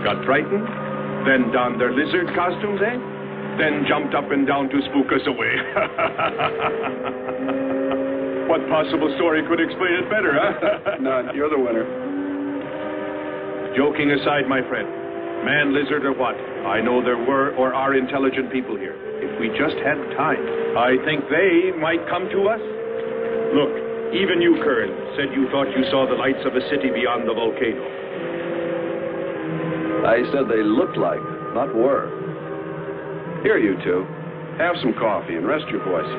[SPEAKER 7] got frightened, then donned their lizard costumes, then jumped up and down to spook us away. What possible story could explain it better, huh?
[SPEAKER 16] None. You're the winner.
[SPEAKER 7] Joking aside, my friend, man, lizard, or what, I know there were or are intelligent people here. If we just had time, I think they might come to us. Look, even you, Kearns, said you thought you saw the lights of a city beyond the volcano.
[SPEAKER 11] I said they looked like, not were.
[SPEAKER 16] Here, you two. Have some coffee and rest your voice.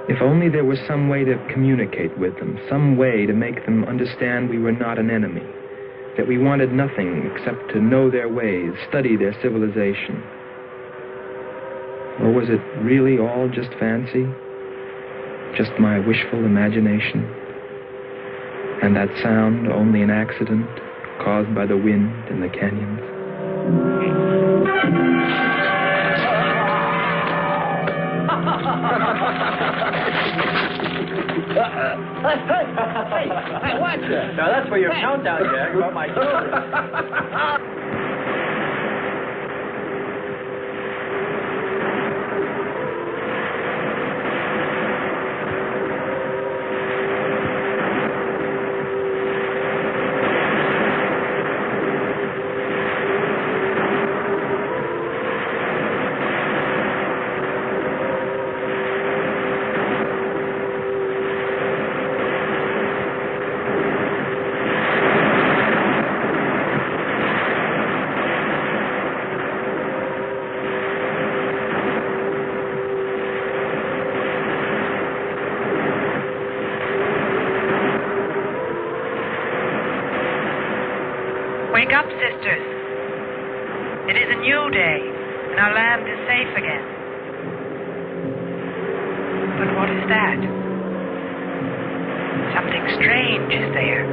[SPEAKER 2] If only there was some way to communicate with them, some way to make them understand we were not an enemy, that we wanted nothing except to know their ways, study their civilization. Or was it really all just fancy? Just my wishful imagination? And that sound only an accident? caused by the wind in the canyons.
[SPEAKER 10] Hey, watch it. Now, that's for your countdown, Jack, about my shoulder.
[SPEAKER 15] Wake up, sisters. It is a new day, and our land is safe again. But what is that? Something strange is there.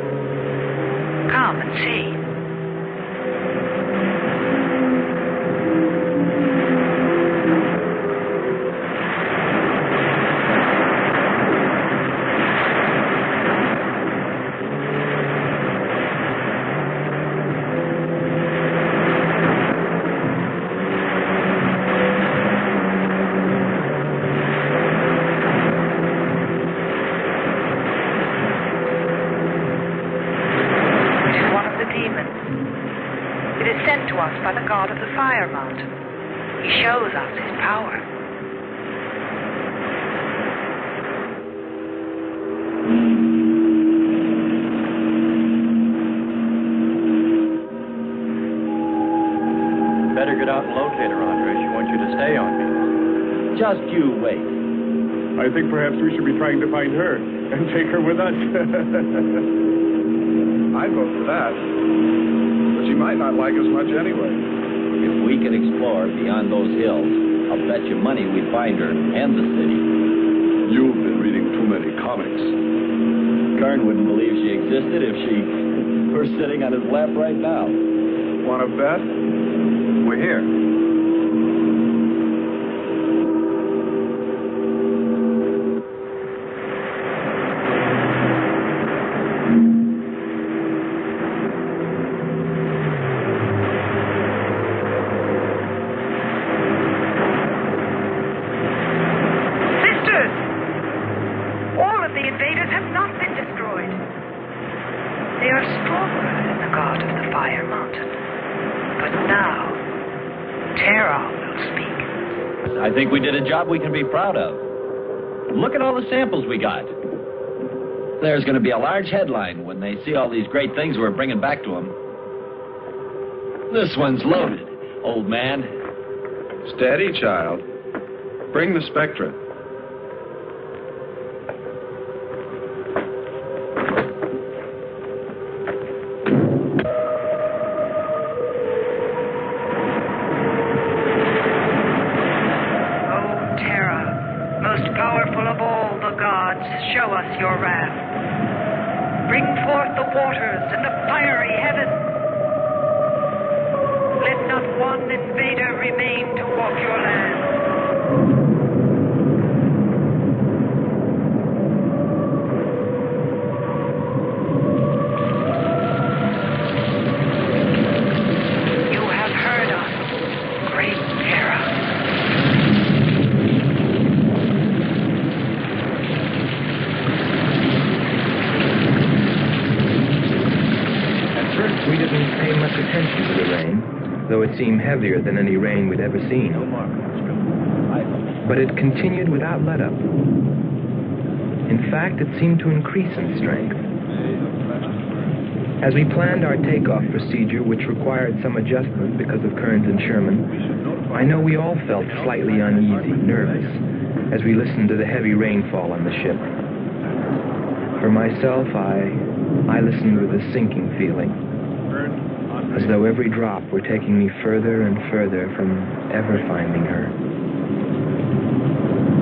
[SPEAKER 15] Come and see. By the god of the fire mountain. He shows us his power.
[SPEAKER 12] Better get out and locate her, Andre. She wants you to stay on me.
[SPEAKER 9] Just you wait.
[SPEAKER 7] I think perhaps we should be trying to find her and take her with us.
[SPEAKER 17] I'd vote for that. But she might not like us much anyway.
[SPEAKER 14] If we could explore beyond those hills, I'll bet you money we'd find her and the city.
[SPEAKER 6] You've been reading too many comics.
[SPEAKER 14] Kern wouldn't believe she existed if she were sitting on his lap right now.
[SPEAKER 17] Want to bet? We're here.
[SPEAKER 14] I think we did a job we can be proud of. Look at all the samples we got. There's going to be a large headline when they see all these great things we're bringing back to them. This one's loaded, old man.
[SPEAKER 11] Steady, child. Bring the spectra.
[SPEAKER 15] Show us your wrath. Bring forth the waters and the fiery heaven. Let not one invader remain to walk your land. You have heard us, great Terra.
[SPEAKER 2] We didn't pay much attention to the rain, though it seemed heavier than any rain we'd ever seen. But it continued without let-up. In fact, it seemed to increase in strength. As we planned our takeoff procedure, which required some adjustment because of Kearns and Sherman, I know we all felt slightly uneasy, nervous, as we listened to the heavy rainfall on the ship. For myself, I listened with a sinking feeling, as though every drop were taking me further and further from ever finding her.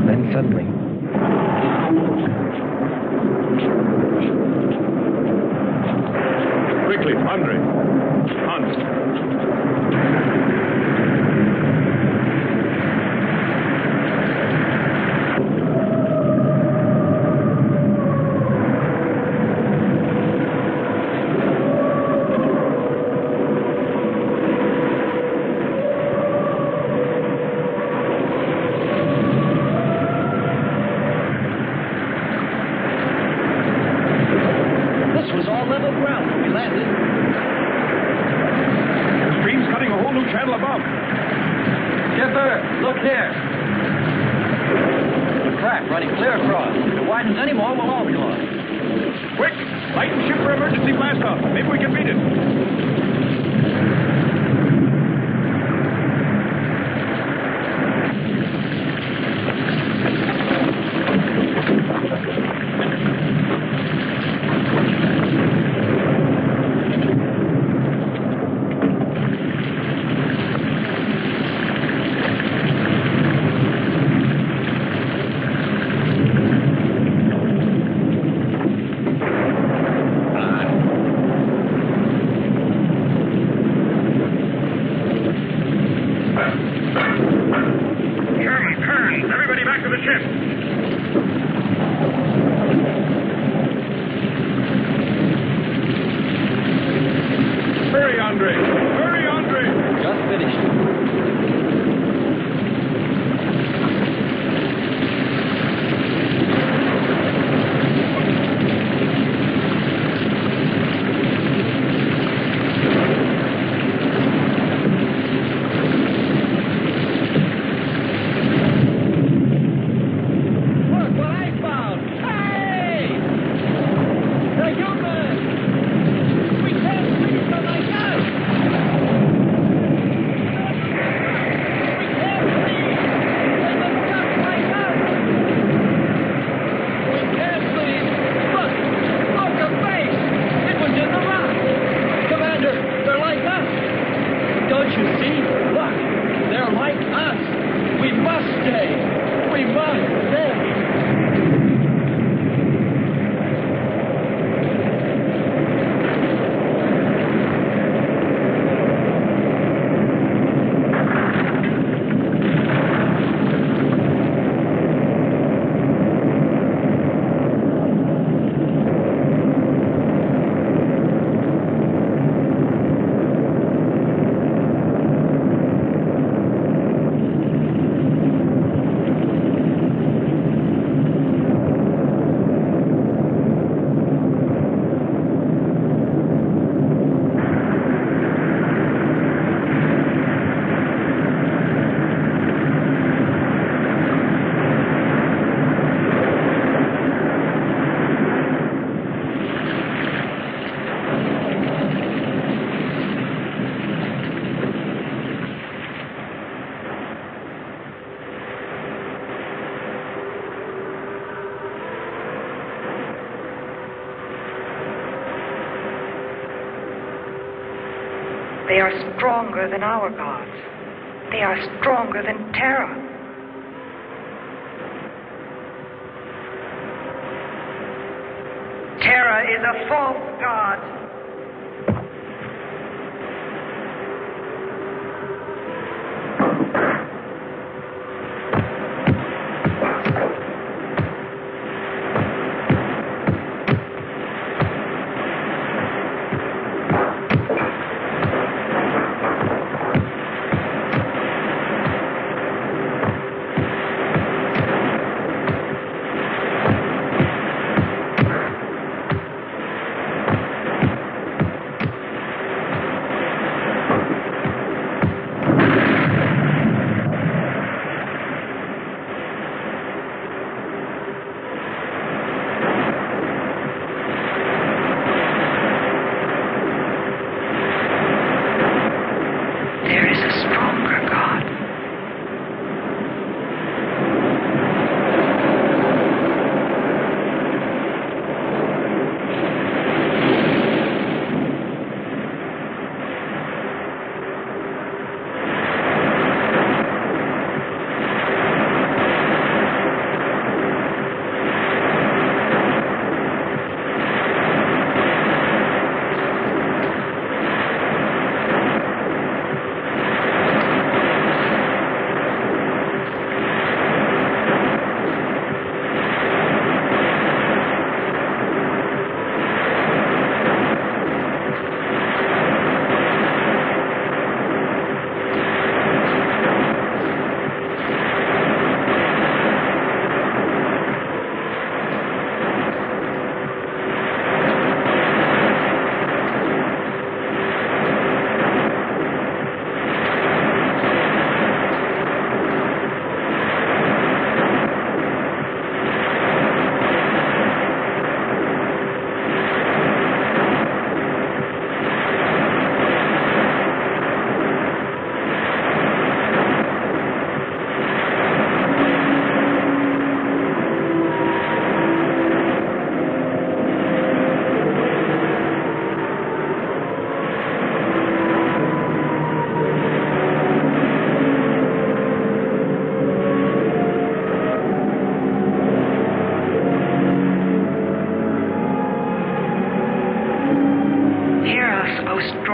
[SPEAKER 2] Then suddenly,
[SPEAKER 7] Quickly, Andre. Hans.
[SPEAKER 15] They are stronger than our gods. They are stronger than Terra. Terra is a false god.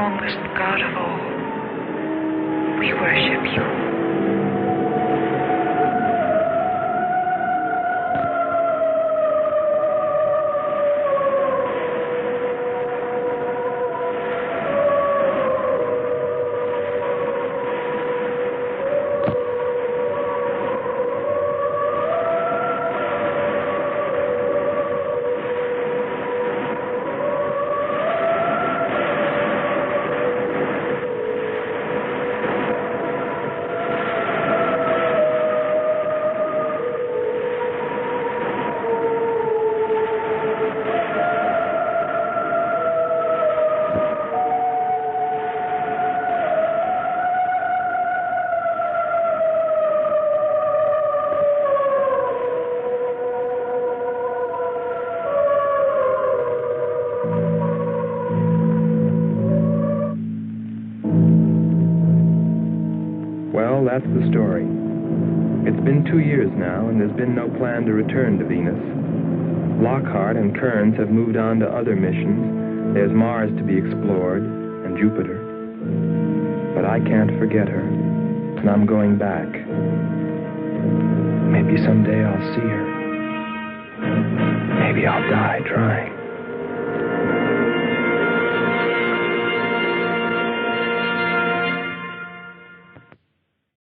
[SPEAKER 15] strongest God of all. We worship you.
[SPEAKER 2] Well, that's the story. It's been 2 years now, and there's been no plan to return to Venus. Lockhart and Kearns have moved on to other missions. There's Mars to be explored, and Jupiter. But I can't forget her, and I'm going back. Maybe someday I'll see her. Maybe I'll die trying.